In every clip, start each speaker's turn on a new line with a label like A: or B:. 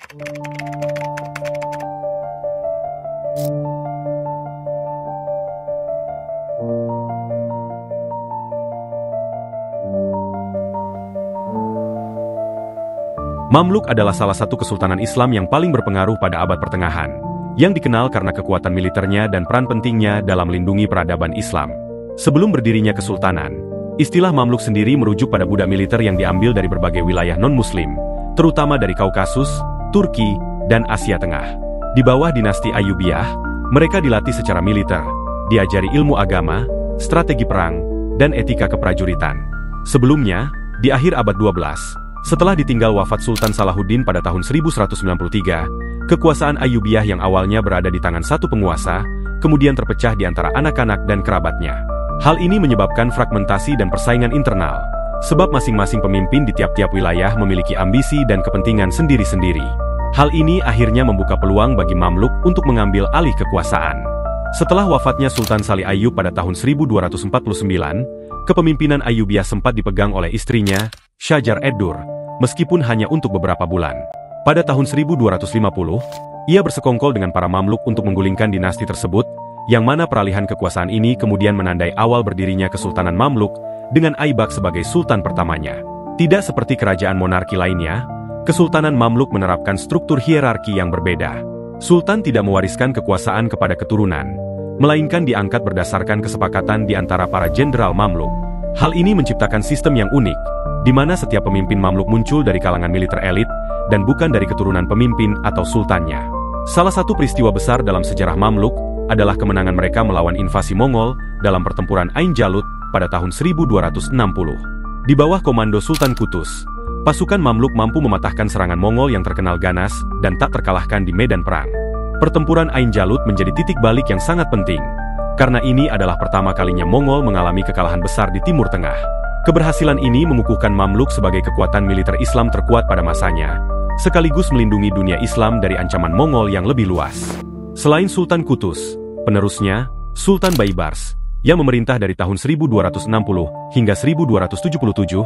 A: Mamluk adalah salah satu kesultanan Islam yang paling berpengaruh pada abad pertengahan, yang dikenal karena kekuatan militernya dan peran pentingnya dalam melindungi peradaban Islam. Sebelum berdirinya kesultanan, istilah Mamluk sendiri merujuk pada budak militer yang diambil dari berbagai wilayah non-Muslim, terutama dari Kaukasus, Turki, dan Asia Tengah. Di bawah dinasti Ayyubiyah, mereka dilatih secara militer, diajari ilmu agama, strategi perang, dan etika keprajuritan. Sebelumnya, di akhir abad 12, setelah ditinggal wafat Sultan Salahuddin pada tahun 1193, kekuasaan Ayyubiyah yang awalnya berada di tangan satu penguasa, kemudian terpecah di antara anak-anak dan kerabatnya. Hal ini menyebabkan fragmentasi dan persaingan internal, sebab masing-masing pemimpin di tiap-tiap wilayah memiliki ambisi dan kepentingan sendiri-sendiri. Hal ini akhirnya membuka peluang bagi Mamluk untuk mengambil alih kekuasaan. Setelah wafatnya Sultan Salih Ayyub pada tahun 1249, kepemimpinan Ayyubiyah sempat dipegang oleh istrinya, Shajar Ed-Dur, meskipun hanya untuk beberapa bulan. Pada tahun 1250, ia bersekongkol dengan para Mamluk untuk menggulingkan dinasti tersebut, yang mana peralihan kekuasaan ini kemudian menandai awal berdirinya Kesultanan Mamluk dengan Aibak sebagai sultan pertamanya. Tidak seperti kerajaan monarki lainnya, Kesultanan Mamluk menerapkan struktur hierarki yang berbeda. Sultan tidak mewariskan kekuasaan kepada keturunan, melainkan diangkat berdasarkan kesepakatan di antara para jenderal Mamluk. Hal ini menciptakan sistem yang unik, di mana setiap pemimpin Mamluk muncul dari kalangan militer elit dan bukan dari keturunan pemimpin atau sultannya. Salah satu peristiwa besar dalam sejarah Mamluk adalah kemenangan mereka melawan invasi Mongol dalam pertempuran Ain Jalut pada tahun 1260. Di bawah komando Sultan Qutus, pasukan Mamluk mampu mematahkan serangan Mongol yang terkenal ganas dan tak terkalahkan di medan perang. Pertempuran Ain Jalut menjadi titik balik yang sangat penting, karena ini adalah pertama kalinya Mongol mengalami kekalahan besar di Timur Tengah. Keberhasilan ini mengukuhkan Mamluk sebagai kekuatan militer Islam terkuat pada masanya, sekaligus melindungi dunia Islam dari ancaman Mongol yang lebih luas. Selain Sultan Qutus, penerusnya, Sultan Baibars, yang memerintah dari tahun 1260 hingga 1277,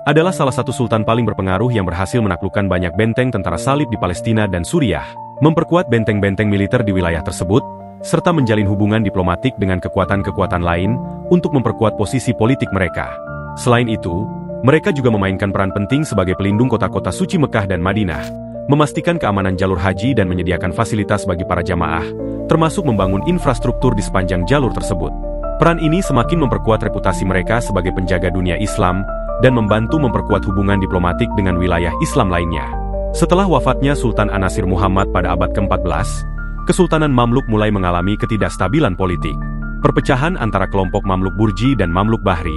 A: adalah salah satu sultan paling berpengaruh yang berhasil menaklukkan banyak benteng tentara salib di Palestina dan Suriah, memperkuat benteng-benteng militer di wilayah tersebut, serta menjalin hubungan diplomatik dengan kekuatan-kekuatan lain untuk memperkuat posisi politik mereka. Selain itu, mereka juga memainkan peran penting sebagai pelindung kota-kota suci Mekah dan Madinah, memastikan keamanan jalur haji dan menyediakan fasilitas bagi para jamaah, termasuk membangun infrastruktur di sepanjang jalur tersebut. Peran ini semakin memperkuat reputasi mereka sebagai penjaga dunia Islam dan membantu memperkuat hubungan diplomatik dengan wilayah Islam lainnya. Setelah wafatnya Sultan An-Nasir Muhammad pada abad ke-14, Kesultanan Mamluk mulai mengalami ketidakstabilan politik. Perpecahan antara kelompok Mamluk Burji dan Mamluk Bahri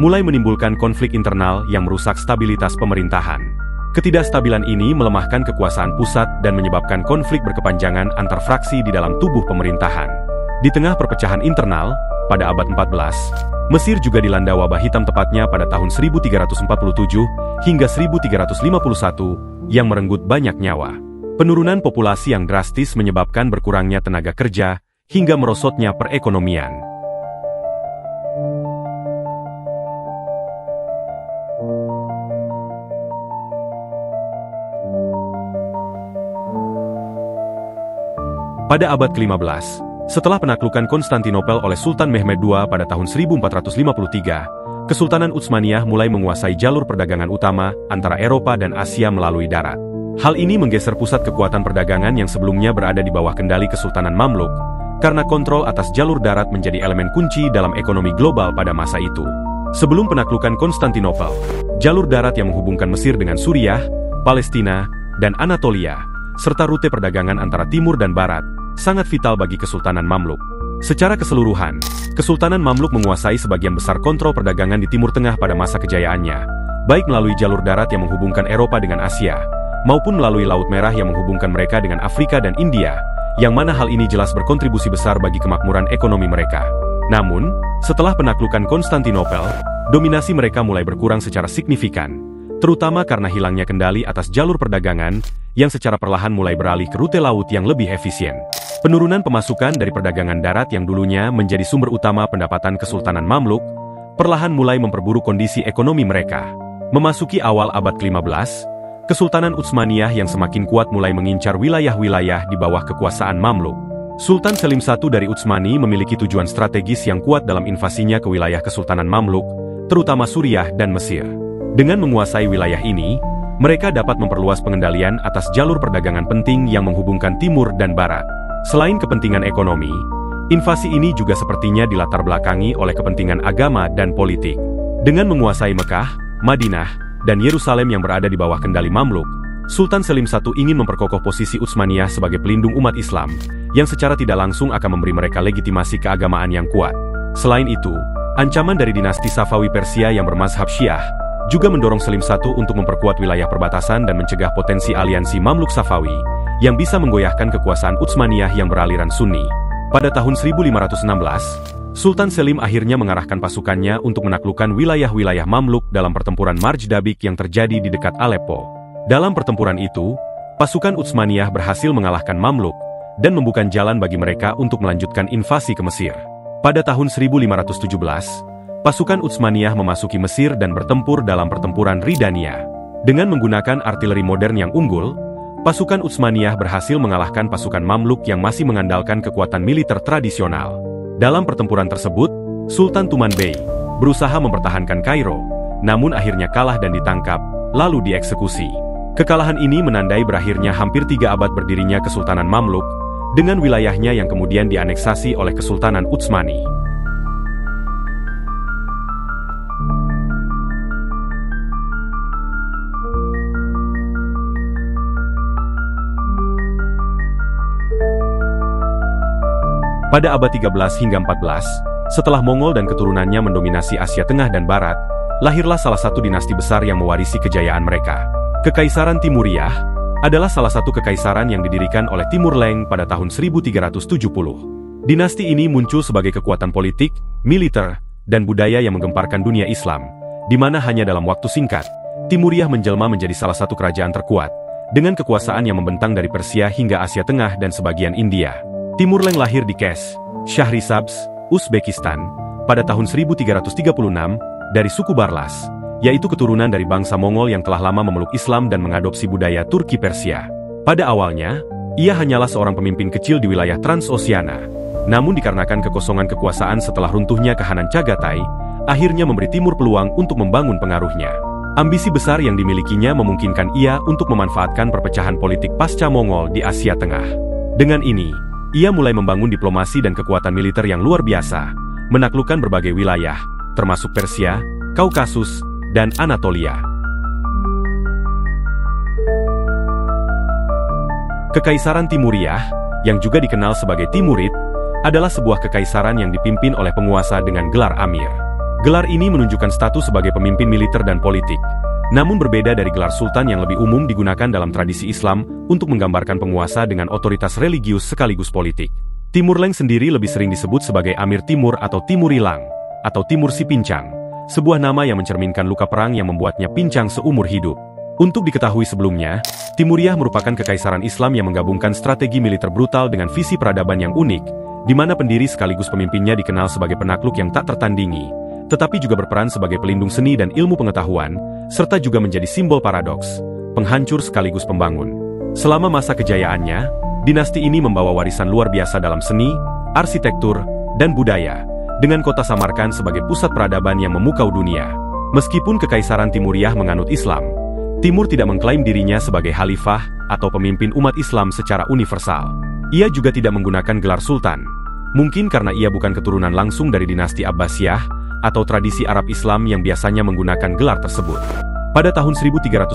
A: mulai menimbulkan konflik internal yang merusak stabilitas pemerintahan. Ketidakstabilan ini melemahkan kekuasaan pusat dan menyebabkan konflik berkepanjangan antar fraksi di dalam tubuh pemerintahan. Di tengah perpecahan internal, pada abad 14, Mesir juga dilanda wabah hitam tepatnya pada tahun 1347 hingga 1351 yang merenggut banyak nyawa. Penurunan populasi yang drastis menyebabkan berkurangnya tenaga kerja hingga merosotnya perekonomian. Pada abad ke-15, setelah penaklukan Konstantinopel oleh Sultan Mehmed II pada tahun 1453, Kesultanan Utsmaniyah mulai menguasai jalur perdagangan utama antara Eropa dan Asia melalui darat. Hal ini menggeser pusat kekuatan perdagangan yang sebelumnya berada di bawah kendali Kesultanan Mamluk, karena kontrol atas jalur darat menjadi elemen kunci dalam ekonomi global pada masa itu. Sebelum penaklukan Konstantinopel, jalur darat yang menghubungkan Mesir dengan Suriah, Palestina, dan Anatolia, serta rute perdagangan antara timur dan barat, sangat vital bagi Kesultanan Mamluk. Secara keseluruhan, Kesultanan Mamluk menguasai sebagian besar kontrol perdagangan di Timur Tengah pada masa kejayaannya, baik melalui jalur darat yang menghubungkan Eropa dengan Asia, maupun melalui Laut Merah yang menghubungkan mereka dengan Afrika dan India, yang mana hal ini jelas berkontribusi besar bagi kemakmuran ekonomi mereka. Namun, setelah penaklukan Konstantinopel, dominasi mereka mulai berkurang secara signifikan, terutama karena hilangnya kendali atas jalur perdagangan, yang secara perlahan mulai beralih ke rute laut yang lebih efisien. Penurunan pemasukan dari perdagangan darat yang dulunya menjadi sumber utama pendapatan Kesultanan Mamluk, perlahan mulai memperburuk kondisi ekonomi mereka. Memasuki awal abad ke-15, Kesultanan Utsmaniyah yang semakin kuat mulai mengincar wilayah-wilayah di bawah kekuasaan Mamluk. Sultan Selim I dari Utsmani memiliki tujuan strategis yang kuat dalam invasinya ke wilayah Kesultanan Mamluk, terutama Suriah dan Mesir. Dengan menguasai wilayah ini, mereka dapat memperluas pengendalian atas jalur perdagangan penting yang menghubungkan timur dan barat. Selain kepentingan ekonomi, invasi ini juga sepertinya dilatar belakangi oleh kepentingan agama dan politik. Dengan menguasai Mekah, Madinah, dan Yerusalem yang berada di bawah kendali Mamluk, Sultan Selim I ingin memperkokoh posisi Utsmaniyah sebagai pelindung umat Islam, yang secara tidak langsung akan memberi mereka legitimasi keagamaan yang kuat. Selain itu, ancaman dari dinasti Safawi Persia yang bermazhab Syiah juga mendorong Selim I untuk memperkuat wilayah perbatasan dan mencegah potensi aliansi Mamluk Safawi yang bisa menggoyahkan kekuasaan Utsmaniyah yang beraliran Sunni. Pada tahun 1516, Sultan Selim akhirnya mengarahkan pasukannya untuk menaklukkan wilayah-wilayah Mamluk dalam pertempuran Marj Dabik yang terjadi di dekat Aleppo. Dalam pertempuran itu, pasukan Utsmaniyah berhasil mengalahkan Mamluk dan membuka jalan bagi mereka untuk melanjutkan invasi ke Mesir. Pada tahun 1517, pasukan Utsmaniyah memasuki Mesir dan bertempur dalam pertempuran Ridania. Dengan menggunakan artileri modern yang unggul, pasukan Utsmaniyah berhasil mengalahkan pasukan Mamluk yang masih mengandalkan kekuatan militer tradisional. Dalam pertempuran tersebut, Sultan Tuman Bey berusaha mempertahankan Kairo, namun akhirnya kalah dan ditangkap, lalu dieksekusi. Kekalahan ini menandai berakhirnya hampir 3 abad berdirinya Kesultanan Mamluk, dengan wilayahnya yang kemudian dianeksasi oleh Kesultanan Utsmani. Pada abad 13 hingga 14, setelah Mongol dan keturunannya mendominasi Asia Tengah dan Barat, lahirlah salah satu dinasti besar yang mewarisi kejayaan mereka. Kekaisaran Timuriyah adalah salah satu kekaisaran yang didirikan oleh Timur Leng pada tahun 1370. Dinasti ini muncul sebagai kekuatan politik, militer, dan budaya yang menggemparkan dunia Islam, di mana hanya dalam waktu singkat, Timuriyah menjelma menjadi salah satu kerajaan terkuat, dengan kekuasaan yang membentang dari Persia hingga Asia Tengah dan sebagian India. Timur Leng lahir di Kesh, Shahrisabz, Uzbekistan, pada tahun 1336, dari suku Barlas, yaitu keturunan dari bangsa Mongol yang telah lama memeluk Islam dan mengadopsi budaya Turki Persia. Pada awalnya, ia hanyalah seorang pemimpin kecil di wilayah Transoksiana. Namun dikarenakan kekosongan kekuasaan setelah runtuhnya Khanan Chagatai, akhirnya memberi Timur peluang untuk membangun pengaruhnya. Ambisi besar yang dimilikinya memungkinkan ia untuk memanfaatkan perpecahan politik pasca Mongol di Asia Tengah. Dengan ini, ia mulai membangun diplomasi dan kekuatan militer yang luar biasa, menaklukkan berbagai wilayah, termasuk Persia, Kaukasus, dan Anatolia. Kekaisaran Timuriyah, yang juga dikenal sebagai Timurid, adalah sebuah kekaisaran yang dipimpin oleh penguasa dengan gelar Amir. Gelar ini menunjukkan status sebagai pemimpin militer dan politik, namun berbeda dari gelar sultan yang lebih umum digunakan dalam tradisi Islam untuk menggambarkan penguasa dengan otoritas religius sekaligus politik. Timur Leng sendiri lebih sering disebut sebagai Amir Timur atau Timurilang, atau Timur si Pincang, sebuah nama yang mencerminkan luka perang yang membuatnya pincang seumur hidup. Untuk diketahui sebelumnya, Timuriyah merupakan kekaisaran Islam yang menggabungkan strategi militer brutal dengan visi peradaban yang unik, di mana pendiri sekaligus pemimpinnya dikenal sebagai penakluk yang tak tertandingi, tetapi juga berperan sebagai pelindung seni dan ilmu pengetahuan, serta juga menjadi simbol paradoks, penghancur sekaligus pembangun. Selama masa kejayaannya, dinasti ini membawa warisan luar biasa dalam seni, arsitektur, dan budaya, dengan kota Samarkand sebagai pusat peradaban yang memukau dunia. Meskipun Kekaisaran Timuriyah menganut Islam, Timur tidak mengklaim dirinya sebagai khalifah atau pemimpin umat Islam secara universal. Ia juga tidak menggunakan gelar sultan, mungkin karena ia bukan keturunan langsung dari dinasti Abbasiyah atau tradisi Arab Islam yang biasanya menggunakan gelar tersebut. Pada tahun 1370,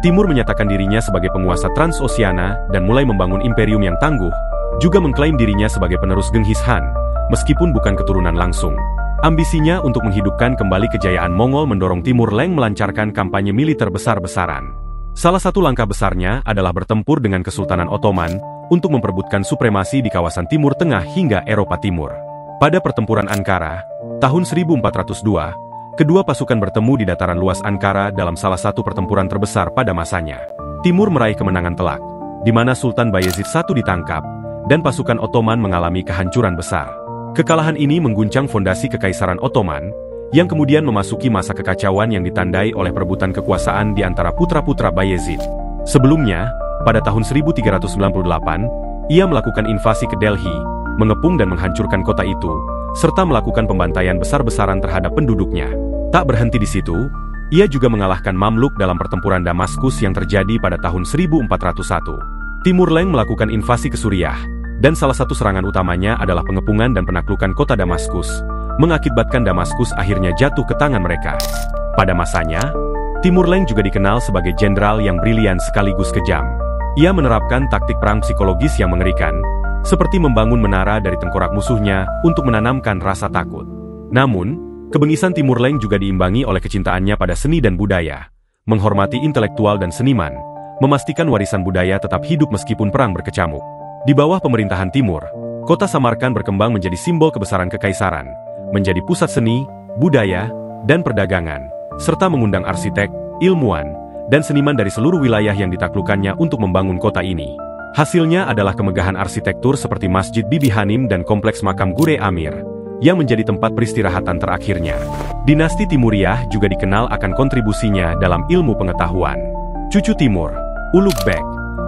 A: Timur menyatakan dirinya sebagai penguasa Transoksiana dan mulai membangun imperium yang tangguh, juga mengklaim dirinya sebagai penerus Genghis Khan, meskipun bukan keturunan langsung. Ambisinya untuk menghidupkan kembali kejayaan Mongol mendorong Timur Leng melancarkan kampanye militer besar-besaran. Salah satu langkah besarnya adalah bertempur dengan Kesultanan Ottoman untuk memperebutkan supremasi di kawasan Timur Tengah hingga Eropa Timur. Pada pertempuran Ankara, tahun 1402, kedua pasukan bertemu di dataran luas Ankara dalam salah satu pertempuran terbesar pada masanya. Timur meraih kemenangan telak, di mana Sultan Bayezid I ditangkap, dan pasukan Ottoman mengalami kehancuran besar. Kekalahan ini mengguncang fondasi Kekaisaran Ottoman, yang kemudian memasuki masa kekacauan yang ditandai oleh perebutan kekuasaan di antara putra-putra Bayezid. Sebelumnya, pada tahun 1398, ia melakukan invasi ke Delhi, mengepung dan menghancurkan kota itu, serta melakukan pembantaian besar-besaran terhadap penduduknya. Tak berhenti di situ, ia juga mengalahkan Mamluk dalam pertempuran Damaskus yang terjadi pada tahun 1401. Timur Leng melakukan invasi ke Suriah, dan salah satu serangan utamanya adalah pengepungan dan penaklukan kota Damaskus, mengakibatkan Damaskus akhirnya jatuh ke tangan mereka. Pada masanya, Timur Leng juga dikenal sebagai jenderal yang brilian sekaligus kejam. Ia menerapkan taktik perang psikologis yang mengerikan, seperti membangun menara dari tengkorak musuhnya untuk menanamkan rasa takut. Namun, kebengisan Timur Leng juga diimbangi oleh kecintaannya pada seni dan budaya, menghormati intelektual dan seniman, memastikan warisan budaya tetap hidup meskipun perang berkecamuk. Di bawah pemerintahan Timur, kota Samarkand berkembang menjadi simbol kebesaran kekaisaran, menjadi pusat seni, budaya, dan perdagangan, serta mengundang arsitek, ilmuwan, dan seniman dari seluruh wilayah yang ditaklukkannya untuk membangun kota ini. Hasilnya adalah kemegahan arsitektur seperti Masjid Bibi Hanim dan kompleks makam Gure Amir, yang menjadi tempat peristirahatan terakhirnya. Dinasti Timuriyah juga dikenal akan kontribusinya dalam ilmu pengetahuan. Cucu Timur, Ulugh Beg,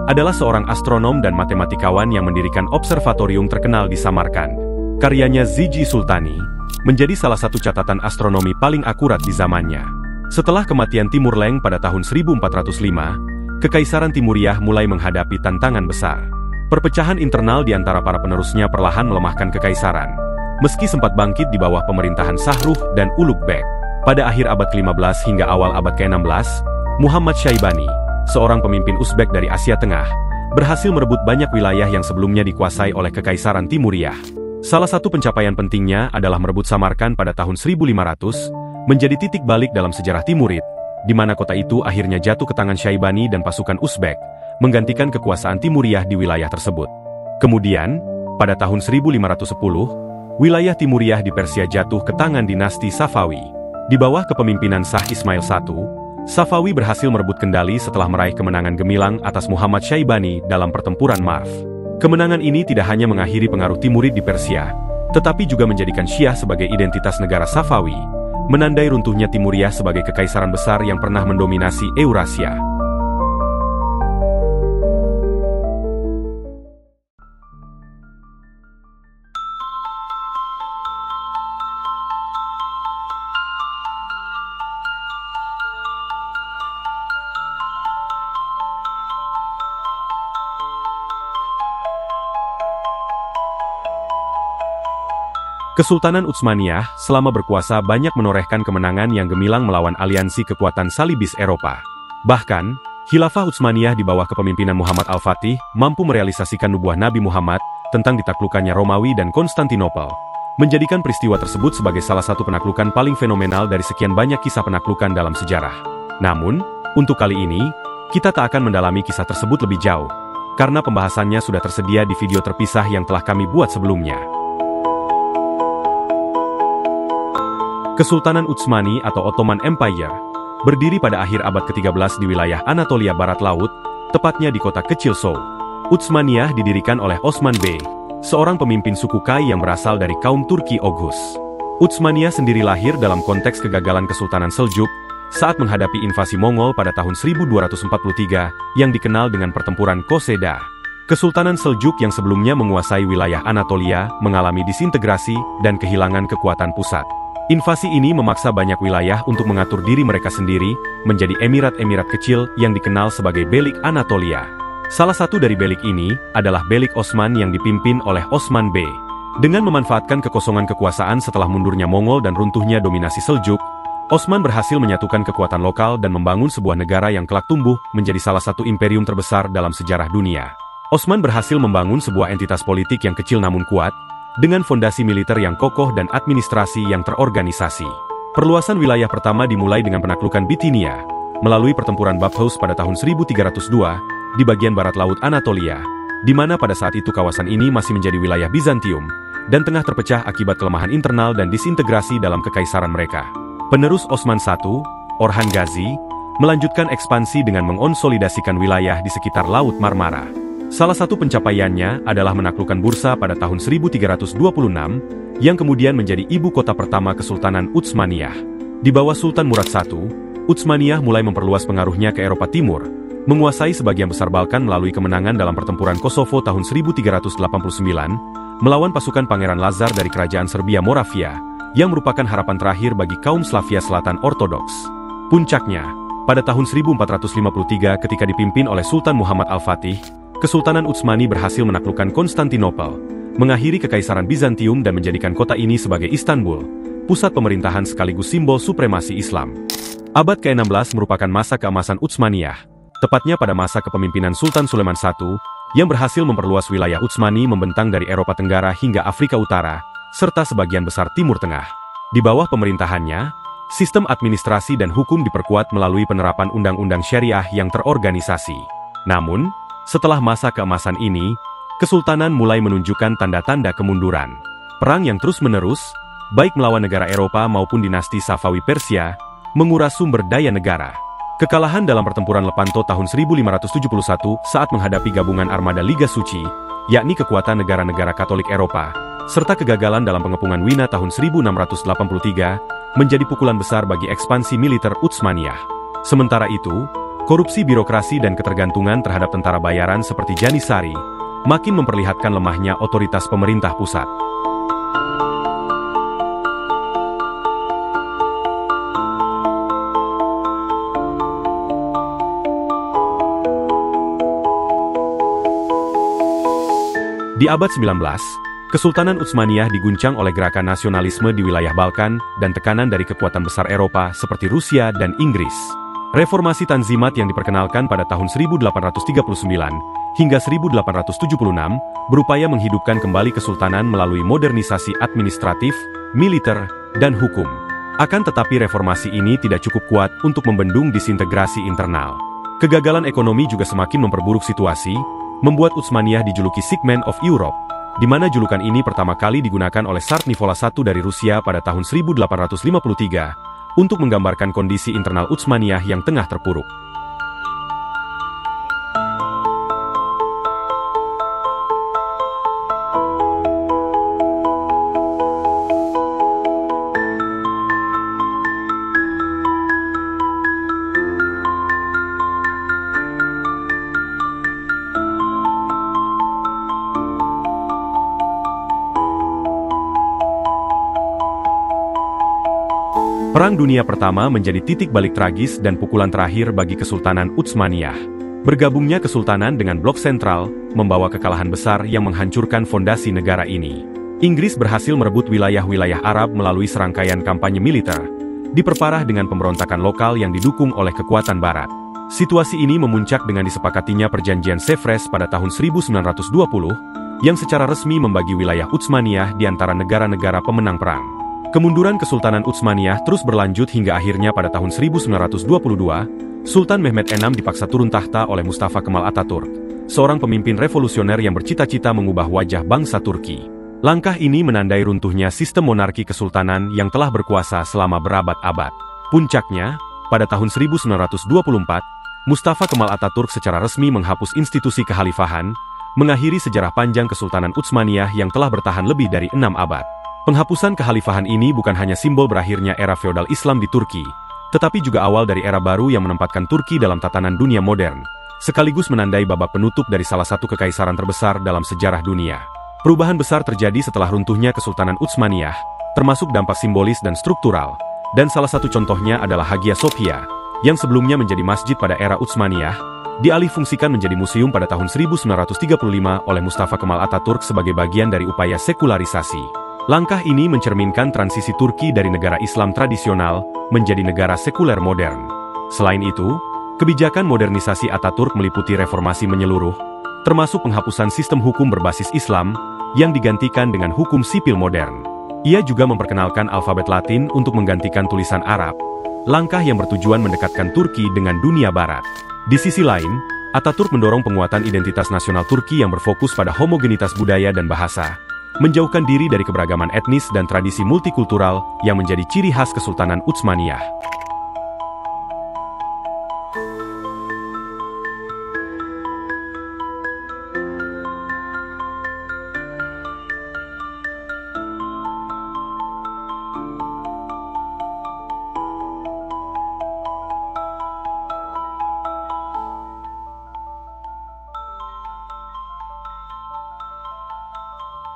A: adalah seorang astronom dan matematikawan yang mendirikan observatorium terkenal di Samarkand. Karyanya Zigyi Sultani menjadi salah satu catatan astronomi paling akurat di zamannya. Setelah kematian Timur Leng pada tahun 1405, Kekaisaran Timuriyah mulai menghadapi tantangan besar. Perpecahan internal di antara para penerusnya perlahan melemahkan kekaisaran, meski sempat bangkit di bawah pemerintahan Shahruh dan Ulugh Beg. Pada akhir abad ke-15 hingga awal abad ke-16, Muhammad Syaibani, seorang pemimpin Uzbek dari Asia Tengah, berhasil merebut banyak wilayah yang sebelumnya dikuasai oleh Kekaisaran Timuriyah. Salah satu pencapaian pentingnya adalah merebut Samarkand pada tahun 1500, menjadi titik balik dalam sejarah Timurid, di mana kota itu akhirnya jatuh ke tangan Syaibani dan pasukan Uzbek, menggantikan kekuasaan Timuriyah di wilayah tersebut. Kemudian, pada tahun 1510, wilayah Timuriyah di Persia jatuh ke tangan dinasti Safawi. Di bawah kepemimpinan Shah Ismail I, Safawi berhasil merebut kendali setelah meraih kemenangan gemilang atas Muhammad Syaibani dalam pertempuran Marv. Kemenangan ini tidak hanya mengakhiri pengaruh Timurid di Persia, tetapi juga menjadikan Syiah sebagai identitas negara Safawi, menandai runtuhnya Timuriyah sebagai kekaisaran besar yang pernah mendominasi Eurasia. Kesultanan Utsmaniyah selama berkuasa banyak menorehkan kemenangan yang gemilang melawan aliansi kekuatan salibis Eropa. Bahkan, Khilafah Utsmaniyah di bawah kepemimpinan Muhammad Al-Fatih mampu merealisasikan nubuah Nabi Muhammad tentang ditaklukkannya Romawi dan Konstantinopel, menjadikan peristiwa tersebut sebagai salah satu penaklukan paling fenomenal dari sekian banyak kisah penaklukan dalam sejarah. Namun, untuk kali ini, kita tak akan mendalami kisah tersebut lebih jauh, karena pembahasannya sudah tersedia di video terpisah yang telah kami buat sebelumnya. Kesultanan Utsmani atau Ottoman Empire berdiri pada akhir abad ke-13 di wilayah Anatolia Barat Laut, tepatnya di kota kecil Sou. Utsmaniyah didirikan oleh Osman Bey, seorang pemimpin suku Kai yang berasal dari kaum Turki Oghuz. Utsmaniyah sendiri lahir dalam konteks kegagalan Kesultanan Seljuk saat menghadapi invasi Mongol pada tahun 1243 yang dikenal dengan pertempuran Koseda. Kesultanan Seljuk yang sebelumnya menguasai wilayah Anatolia mengalami disintegrasi dan kehilangan kekuatan pusat. Invasi ini memaksa banyak wilayah untuk mengatur diri mereka sendiri, menjadi emirat-emirat kecil yang dikenal sebagai Belik Anatolia. Salah satu dari Belik ini adalah Belik Osman yang dipimpin oleh Osman Bey. Dengan memanfaatkan kekosongan kekuasaan setelah mundurnya Mongol dan runtuhnya dominasi Seljuk, Osman berhasil menyatukan kekuatan lokal dan membangun sebuah negara yang kelak tumbuh menjadi salah satu imperium terbesar dalam sejarah dunia. Osman berhasil membangun sebuah entitas politik yang kecil namun kuat, dengan fondasi militer yang kokoh dan administrasi yang terorganisasi. Perluasan wilayah pertama dimulai dengan penaklukan Bithynia, melalui pertempuran Baphaus pada tahun 1302, di bagian barat laut Anatolia, di mana pada saat itu kawasan ini masih menjadi wilayah Bizantium, dan tengah terpecah akibat kelemahan internal dan disintegrasi dalam kekaisaran mereka. Penerus Osman I, Orhan Gazi, melanjutkan ekspansi dengan mengonsolidasikan wilayah di sekitar Laut Marmara. Salah satu pencapaiannya adalah menaklukkan Bursa pada tahun 1326, yang kemudian menjadi ibu kota pertama Kesultanan Utsmaniyah. Di bawah Sultan Murad I, Utsmaniyah mulai memperluas pengaruhnya ke Eropa Timur, menguasai sebagian besar Balkan melalui kemenangan dalam pertempuran Kosovo tahun 1389, melawan pasukan Pangeran Lazar dari Kerajaan Serbia Moravia, yang merupakan harapan terakhir bagi kaum Slavia Selatan Ortodoks. Puncaknya, pada tahun 1453 ketika dipimpin oleh Sultan Muhammad Al-Fatih, Kesultanan Utsmani berhasil menaklukkan Konstantinopel, mengakhiri Kekaisaran Bizantium dan menjadikan kota ini sebagai Istanbul, pusat pemerintahan sekaligus simbol supremasi Islam. Abad ke-16 merupakan masa keemasan Utsmaniyah, tepatnya pada masa kepemimpinan Sultan Sulaiman I, yang berhasil memperluas wilayah Utsmani membentang dari Eropa Tenggara hingga Afrika Utara, serta sebagian besar Timur Tengah. Di bawah pemerintahannya, sistem administrasi dan hukum diperkuat melalui penerapan undang-undang syariah yang terorganisasi. Namun, setelah masa keemasan ini, Kesultanan mulai menunjukkan tanda-tanda kemunduran. Perang yang terus-menerus, baik melawan negara Eropa maupun dinasti Safawi Persia, menguras sumber daya negara. Kekalahan dalam pertempuran Lepanto tahun 1571 saat menghadapi gabungan armada Liga Suci, yakni kekuatan negara-negara Katolik Eropa, serta kegagalan dalam pengepungan Wina tahun 1683, menjadi pukulan besar bagi ekspansi militer Utsmaniyah. Sementara itu, korupsi birokrasi dan ketergantungan terhadap tentara bayaran seperti Janissary makin memperlihatkan lemahnya otoritas pemerintah pusat. Di abad 19, Kesultanan Utsmaniyah diguncang oleh gerakan nasionalisme di wilayah Balkan dan tekanan dari kekuatan besar Eropa seperti Rusia dan Inggris. Reformasi Tanzimat yang diperkenalkan pada tahun 1839 hingga 1876 berupaya menghidupkan kembali kesultanan melalui modernisasi administratif, militer, dan hukum. Akan tetapi reformasi ini tidak cukup kuat untuk membendung disintegrasi internal. Kegagalan ekonomi juga semakin memperburuk situasi, membuat Utsmaniyah dijuluki Sick Man of Europe, di mana julukan ini pertama kali digunakan oleh Tsar Nicholas I dari Rusia pada tahun 1853, untuk menggambarkan kondisi internal Utsmaniyah yang tengah terpuruk. Perang Dunia Pertama menjadi titik balik tragis dan pukulan terakhir bagi Kesultanan Utsmaniyah. Bergabungnya Kesultanan dengan Blok Sentral membawa kekalahan besar yang menghancurkan fondasi negara ini. Inggris berhasil merebut wilayah-wilayah Arab melalui serangkaian kampanye militer, diperparah dengan pemberontakan lokal yang didukung oleh kekuatan Barat. Situasi ini memuncak dengan disepakatinya Perjanjian Sèvres pada tahun 1920, yang secara resmi membagi wilayah Utsmaniyah di antara negara-negara pemenang perang. Kemunduran Kesultanan Utsmaniyah terus berlanjut hingga akhirnya pada tahun 1922, Sultan Mehmed VI dipaksa turun tahta oleh Mustafa Kemal Atatürk, seorang pemimpin revolusioner yang bercita-cita mengubah wajah bangsa Turki. Langkah ini menandai runtuhnya sistem monarki kesultanan yang telah berkuasa selama berabad-abad. Puncaknya, pada tahun 1924, Mustafa Kemal Atatürk secara resmi menghapus institusi kekhalifahan, mengakhiri sejarah panjang Kesultanan Utsmaniyah yang telah bertahan lebih dari 6 abad. Penghapusan kekhalifahan ini bukan hanya simbol berakhirnya era feodal Islam di Turki, tetapi juga awal dari era baru yang menempatkan Turki dalam tatanan dunia modern, sekaligus menandai babak penutup dari salah satu kekaisaran terbesar dalam sejarah dunia. Perubahan besar terjadi setelah runtuhnya Kesultanan Utsmaniyah, termasuk dampak simbolis dan struktural, dan salah satu contohnya adalah Hagia Sophia, yang sebelumnya menjadi masjid pada era Utsmaniyah, dialihfungsikan menjadi museum pada tahun 1935 oleh Mustafa Kemal Atatürk sebagai bagian dari upaya sekularisasi. Langkah ini mencerminkan transisi Turki dari negara Islam tradisional menjadi negara sekuler modern. Selain itu, kebijakan modernisasi Atatürk meliputi reformasi menyeluruh, termasuk penghapusan sistem hukum berbasis Islam, yang digantikan dengan hukum sipil modern. Ia juga memperkenalkan alfabet Latin untuk menggantikan tulisan Arab, langkah yang bertujuan mendekatkan Turki dengan dunia Barat. Di sisi lain, Atatürk mendorong penguatan identitas nasional Turki yang berfokus pada homogenitas budaya dan bahasa, menjauhkan diri dari keberagaman etnis dan tradisi multikultural yang menjadi ciri khas Kesultanan Utsmaniyah.